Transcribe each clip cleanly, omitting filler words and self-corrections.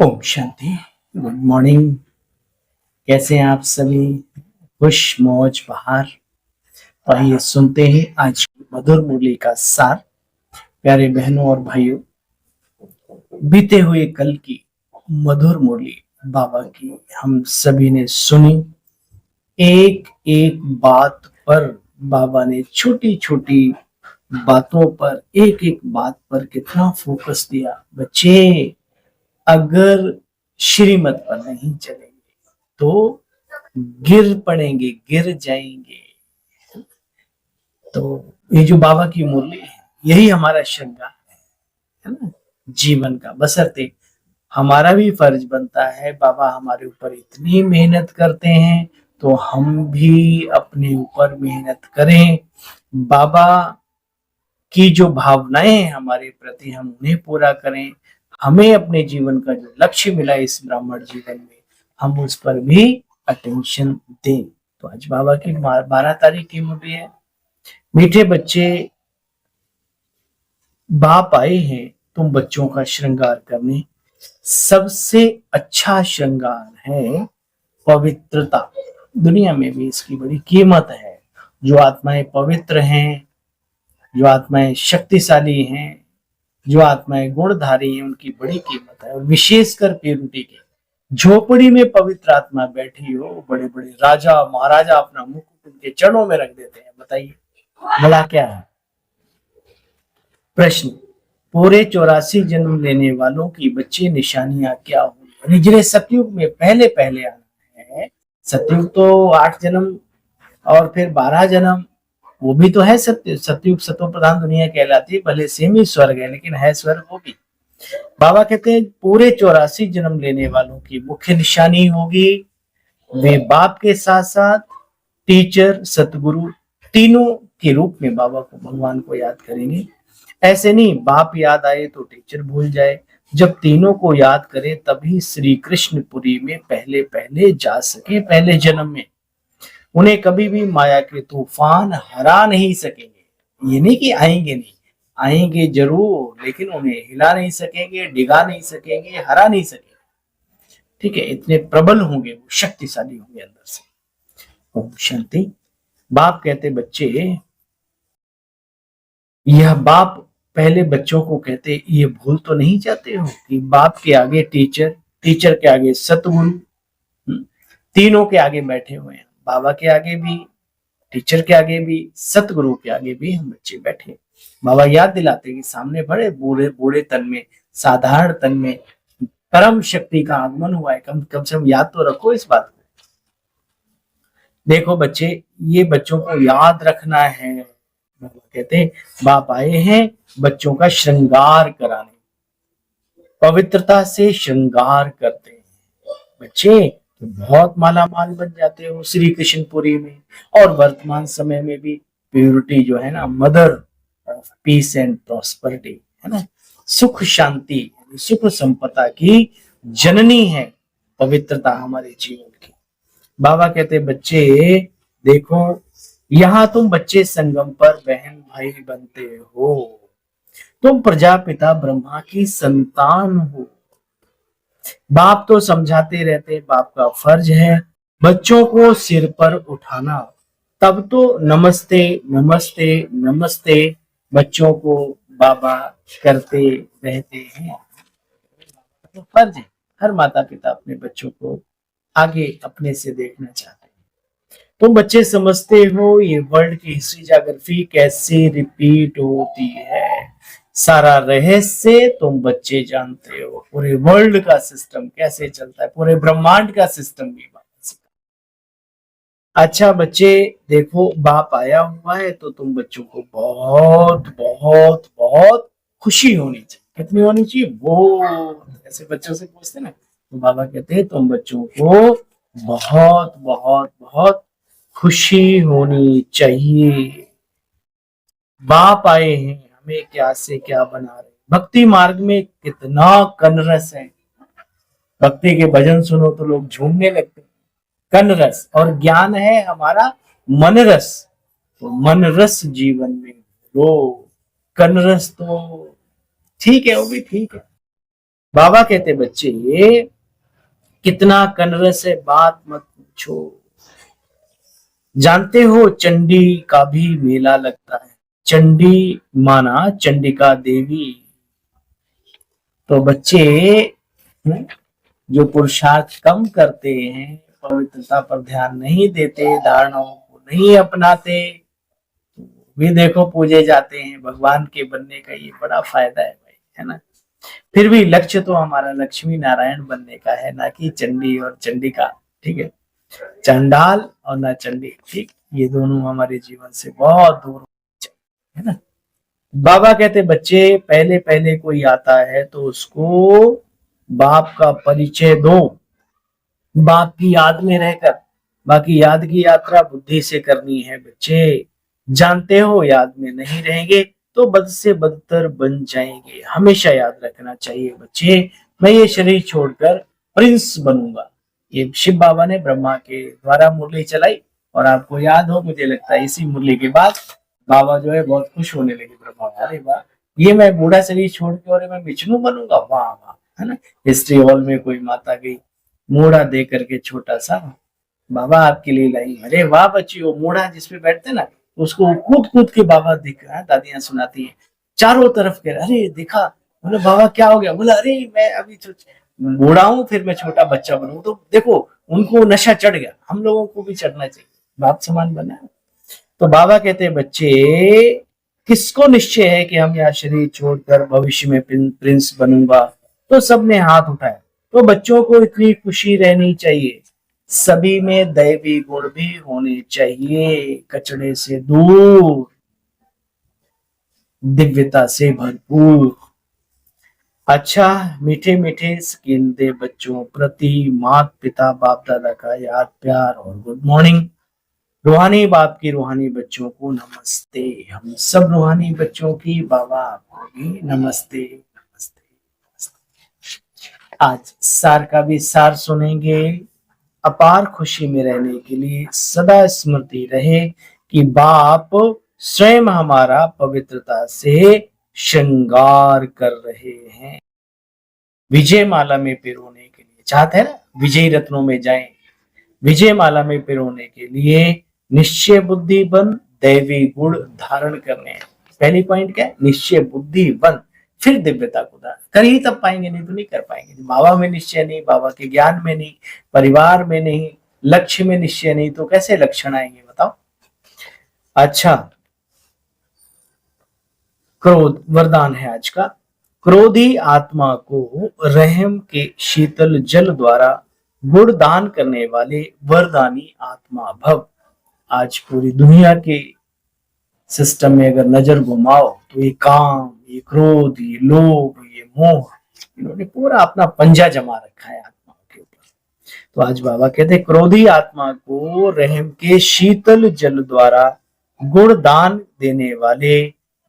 Om Shanti. Good morning. कैसे हैं आप सभी? खुश मौज बहार। तो आइए सुनते हैं आज की मधुर मुरली का सार। प्यारे बहनों और भाइयों, बीते हुए कल की मधुर मुरली बाबा की हम सभी ने सुनी। एक एक बात पर बाबा ने छोटी छोटी बातों पर, एक एक बात पर कितना फोकस दिया। बच्चे अगर श्रीमत पर नहीं चलेंगे तो गिर पड़ेंगे, गिर जाएंगे। तो ये जो बाबा की मुरली है, यही हमारा श्रृंगार है ना, जीवन का। बशर्ते हमारा भी फर्ज बनता है, बाबा हमारे ऊपर इतनी मेहनत करते हैं तो हम भी अपने ऊपर मेहनत करें। बाबा की जो भावनाएं हैं हमारे प्रति, हम उन्हें पूरा करें। हमें अपने जीवन का जो लक्ष्य मिला इस ब्राह्मण जीवन में, हम उस पर भी अटेंशन दें। तो आज बाबा की 12 तारीख की मुरली है। मीठे बच्चे, बाप आए हैं तुम बच्चों का श्रृंगार करने। सबसे अच्छा श्रृंगार है पवित्रता। दुनिया में भी इसकी बड़ी कीमत है। जो आत्माएं पवित्र हैं, जो आत्माएं शक्तिशाली हैं, जो आत्माएं गुणधारी हैं, उनकी बड़ी कीमत है। और विशेषकर प्यूरिटी के झोपड़ी में पवित्र आत्मा बैठी हो, बड़े बड़े राजा महाराजा अपना मुकुट उनके चरणों में रख देते हैं। बताइए भला क्या है? प्रश्न, पूरे 84 जन्म लेने वालों की बच्चे निशानियां क्या होंगी? जिन्हें सतयुग में पहले पहले आना है। सतयुग तो 8 जन्म और फिर 12 जन्म, वो भी तो है। सतयुग सतो प्रधान दुनिया कहलाती है। भले सेम ही स्वर्ग है, लेकिन है स्वर्ग वो भी। बाबा कहते हैं पूरे 84 जन्म लेने वालों की मुख्य निशानी होगी, वे बाप के साथ साथ टीचर, सतगुरु, तीनों के रूप में बाबा को, भगवान को याद करेंगे। ऐसे नहीं बाप याद आए तो टीचर भूल जाए। जब तीनों को याद करें तभी श्री कृष्णपुरी में पहले पहले जा सके। पहले जन्म में उन्हें कभी भी माया के तूफान हरा नहीं सकेंगे। ये नहीं कि आएंगे नहीं, आएंगे जरूर, लेकिन उन्हें हिला नहीं सकेंगे, डिगा नहीं सकेंगे, हरा नहीं सकेंगे। ठीक है, इतने प्रबल होंगे वो, शक्तिशाली होंगे अंदर से। ओम शांति। बाप कहते बच्चे, यह बाप पहले बच्चों को कहते, ये भूल तो नहीं जाते हो कि बाप के आगे टीचर, टीचर के आगे सतगुरु, तीनों के आगे बैठे हुए हैं। बाबा के आगे भी, टीचर के आगे भी, सतगुरु के आगे भी हम बच्चे बैठे। बाबा याद दिलाते कि सामने बड़े बूढ़े बूढ़े तन में, साधारण तन में परम शक्ति का आगमन हुआ है। कम से कम याद तो रखो इस बात को। देखो बच्चे, ये बच्चों को याद रखना है। बाबा कहते हैं बाप आए हैं बच्चों का श्रृंगार कराने, पवित्रता से श्रृंगार करते हैं। बच्चे तो बहुत माला माल बन जाते हो श्री कृष्णपुरी में। और वर्तमान समय में भी प्योरिटी जो है ना, mother of peace and prosperity है ना, सुख शांति, सुख संपदा की जननी है पवित्रता हमारे जीवन की। बाबा कहते बच्चे देखो, यहाँ तुम बच्चे संगम पर बहन भाई बनते हो। तुम प्रजापिता ब्रह्मा की संतान हो। बाप तो समझाते रहते, बाप का फर्ज है बच्चों को सिर पर उठाना। तब तो नमस्ते नमस्ते नमस्ते बच्चों को बाबा करते रहते हैं। तो फर्ज है, हर माता पिता अपने बच्चों को आगे अपने से देखना चाहते हैं। तुम बच्चे समझते हो ये वर्ल्ड की हिस्ट्री ज्योग्राफी कैसे रिपीट होती है। सारा रहस्य तुम बच्चे जानते हो। पूरे वर्ल्ड का सिस्टम कैसे चलता है, पूरे ब्रह्मांड का सिस्टम भी बाबा सिखा। अच्छा बच्चे देखो, बाप आया हुआ है तो तुम बच्चों को बहुत बहुत बहुत खुशी होनी चाहिए। कितनी होनी चाहिए? वो ऐसे बच्चों से पूछते ना, तो बाबा कहते हैं तुम बच्चों को बहुत बहुत बहुत खुशी होनी चाहिए। बाप आए हैं हमें क्या से क्या बना रहे। भक्ति मार्ग में कितना कनरस है। भक्ति के भजन सुनो तो लोग झूमने लगते हैं। कनरस और ज्ञान है हमारा मनरस। तो मनरस जीवन में लो, कनरस तो ठीक है, वो भी ठीक है। बाबा कहते बच्चे ये कितना कनरस है बात मत पूछो, जानते हो चंडी का भी मेला लगता है। चंडी माना चंडिका देवी। तो बच्चे जो पुरुषार्थ कम करते हैं, पवित्रता पर ध्यान नहीं देते, धारणाओं को नहीं अपनाते, भी देखो पूजे जाते हैं। भगवान के बनने का ये बड़ा फायदा है भाई, है ना। फिर भी लक्ष्य तो हमारा लक्ष्मी नारायण बनने का है, ना कि चंडी और चंडिका। ठीक है, चंडाल और ना चंडी, ठीक, ये दोनों हमारे जीवन से बहुत दूर है ना। बाबा कहते बच्चे पहले पहले कोई आता है तो उसको बाप का परिचय दो, बाप की याद में रहकर। बाकी याद की यात्रा बुद्धि से करनी है बच्चे, जानते हो याद में नहीं रहेंगे तो बद से बदतर बन जाएंगे। हमेशा याद रखना चाहिए बच्चे, मैं ये शरीर छोड़कर प्रिंस बनूंगा। ये शिव बाबा ने ब्रह्मा के द्वारा मुरली चलाई, और आपको याद हो, मुझे लगता है इसी मुरली के बाद बाबा जो है बहुत खुश होने लगे। ब्रह्मा, अरे वाह, ये मैं बूढ़ा शरीर छोड़ के और मैं विष्णु बनूंगा, वाह वाह, है ना। हिस्ट्री हॉल में कोई माता गई, मोड़ा दे करके छोटा सा, बाबा आपके लिए लाई। अरे वाह बच्ची, वो मोड़ा जिसपे बैठते ना, उसको कूद कूद के बाबा दिख रहा है, दादियां सुनाती है चारों तरफ के। अरे देखा, बोले बाबा क्या हो गया, बोला अरे मैं अभी तो बूढ़ा हूँ, फिर मैं छोटा बच्चा बनूं। तो देखो उनको नशा चढ़ गया, हम लोगों को भी चढ़ना चाहिए, बाप समान बना। तो बाबा कहते हैं बच्चे किसको निश्चय है कि हम यह शरीर छोड़कर भविष्य में प्रिंस बनूंगा। तो सबने हाथ उठाया। तो बच्चों को इतनी खुशी रहनी चाहिए, सभी में दैवी गुण भी होने चाहिए, कचड़े से दूर, दिव्यता से भरपूर। अच्छा, मीठे मीठे स्किन दे बच्चों प्रति माता पिता बाप दादा का याद प्यार और गुड मॉर्निंग। रूहानी बाप की रूहानी बच्चों को नमस्ते। हम सब रूहानी बच्चों की बाबा आपको भी नमस्ते नमस्ते नमस्ते। आज सार का भी सार सुनेंगे। अपार खुशी में रहने के लिए सदा स्मृति रहे कि बाप स्वयं हमारा पवित्रता से श्रृंगार कर रहे हैं। विजय माला में पिरोने के लिए चाहते हैं ना, विजय रत्नों में जाएं, विजय माला में पिरोने के लिए निश्चय बुद्धि बन दैवी गुण धारण करने हैं। पहली पॉइंट क्या है, निश्चय बुद्धि बन, फिर दिव्यता को धारण कर ही तब पाएंगे, नहीं तो नहीं कर पाएंगे। बाबा में निश्चय नहीं, बाबा के ज्ञान में नहीं, परिवार में नहीं, लक्ष्य में निश्चय नहीं, तो कैसे लक्षण आएंगे बताओ। अच्छा, क्रोध वरदान है आज का। क्रोधी आत्मा को रहम के शीतल जल द्वारा गुण दान करने वाले वरदानी आत्मा भव। आज पूरी दुनिया के सिस्टम में अगर नजर घुमाओ तो ये काम, ये क्रोध, ये लोभ, ये मोह, इन्होंने पूरा अपना पंजा जमा रखा है आत्मा के ऊपर। तो आज बाबा कहते हैं क्रोधी आत्मा को रहम के शीतल जल द्वारा गुण दान देने वाले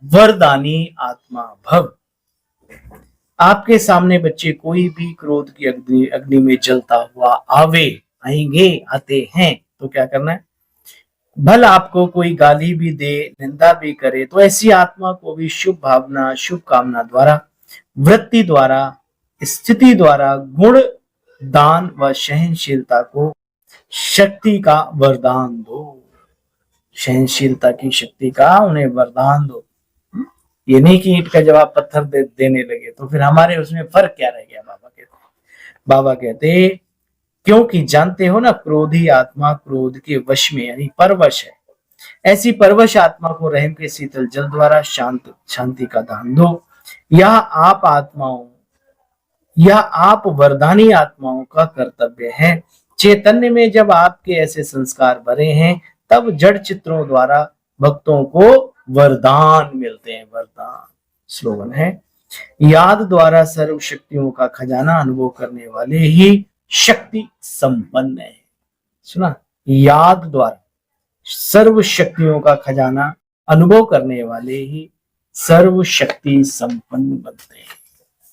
वरदानी आत्मा भव। आपके सामने बच्चे कोई भी क्रोध की अग्नि में जलता हुआ आवे, आएंगे, आते हैं, तो क्या करना है, भल आपको कोई गाली भी दे, निंदा भी करे, तो ऐसी आत्मा को भी शुभ भावना, शुभ कामना द्वारा, वृत्ति द्वारा, स्थिति द्वारा गुण दान व सहनशीलता को शक्ति का वरदान दो। सहनशीलता की शक्ति का उन्हें वरदान दो। ये नहीं कि ईंट का जवाब पत्थर देने लगे, तो फिर हमारे उसमें फर्क क्या रह गया। बाबा कहते क्योंकि जानते हो ना, क्रोधी आत्मा क्रोध के वश में यानी परवश है। ऐसी परवश आत्मा को रहम के शीतल जल द्वारा शांति का दान दो। यह आप वरदानी आत्माओं का कर्तव्य है। चैतन्य में जब आपके ऐसे संस्कार भरे हैं, तब जड़ चित्रों द्वारा भक्तों को वरदान मिलते हैं। वरदान स्लोगन है, याद द्वारा सर्व शक्तियों का खजाना अनुभव करने वाले ही शक्ति संपन्न है। सुना, याद द्वारा सर्व शक्तियों का खजाना अनुभव करने वाले ही सर्व शक्ति संपन्न बनते हैं।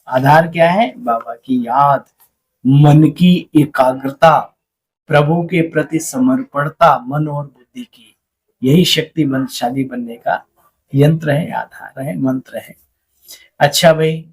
आधार क्या है, बाबा की याद, मन की एकाग्रता, प्रभु के प्रति समर्पणता मन और बुद्धि की, यही शक्तिशाली बनने का यंत्र है, आधार है, मंत्र है। अच्छा भाई,